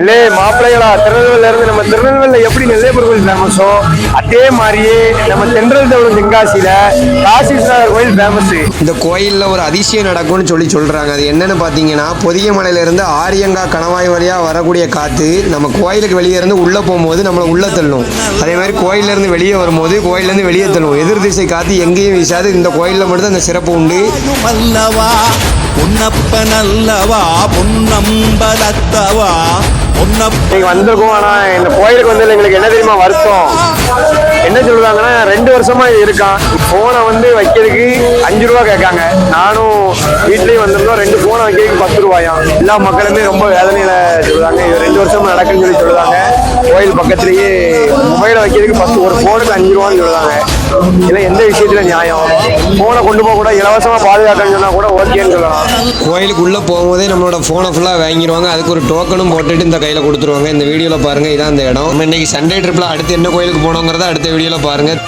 இல்லே மாப்பிள்ளைகளா, திருநெல்வேலியில இருந்து நம்ம திருநெல்வேலியில எப்படி நெல்லையப்பர் கோயில் ஃபேமஸோ அதே மாதிரியே நம்ம தென்றல் தவழும் தென்காசியில காசி விஸ்வநாதர் கோயில் ஃபேமஸ். இந்த கோயிலில் ஒரு அதிசயம் நடக்கும்னு சொல்கிறாங்க. அது என்னன்னு பார்த்தீங்கன்னா, பொதிகை மலையிலேருந்து ஆரியங்கா கணவாய் வழியாக வரக்கூடிய காற்று நம்ம கோயிலுக்கு வெளியே இருந்து உள்ளே போகும்போது நம்மளை உள்ளே தள்ளும். அதே மாதிரி கோயிலேருந்து வெளியே வரும்போது கோயிலேருந்து வெளியே தள்ளும். எதிர் திசை காற்று எங்கேயும் வீசாது. இந்த கோயிலில் மட்டும் அந்த சிறப்பு உண்டு. நீங்க வந்திருக்கோம். ஆனா இந்த கோயிலுக்கு வந்து எங்களுக்கு என்ன தெரியுமா வருத்தம், என்ன சொல்லுவாங்கன்னா 2 வருஷமா இருக்கான். போனை வந்து வைக்கிறதுக்கு 5 ரூபா கேட்காங்க. நானும் வீட்லயும் வந்திருந்தோம். 2 போனை வைக்கிறதுக்கு 10 ரூபாயாம். எல்லா மக்களுமே ரொம்ப வேதனையில சொல்லுவாங்க. இது 2 வருஷமா நடக்குன்னு சொல்லி சொல்லுவாங்க. கோயில் பக்கத்திலேயே மொபைலை வைக்கிறதுக்கு ஒரு போனுக்கு 5 ரூபான்னு சொல்லுவாங்க. இல்லை எந்த விஷயத்துல நியாயம்? போனை கொண்டு போக கூட இலவசமா பாதுகாக்கணும்னு சொன்னா கூட ஓகேன்னு சொல்லலாம். கோயிலுக்குள்ளே போகும்போதே நம்மளோட ஃபோனை ஃபுல்லாக வாங்கிடுவாங்க. அதுக்கு ஒரு டோக்கனும் போட்டுட்டு இந்த கையில் கொடுத்துருவாங்க. இந்த வீடியோவில் பாருங்கள், இதான் அந்த இடம். நம்ம இன்னைக்கு சண்டே ட்ரிப்பில் அடுத்து என்ன கோயிலுக்கு போனோங்கிறத அடுத்த வீடியோவில் பாருங்கள்.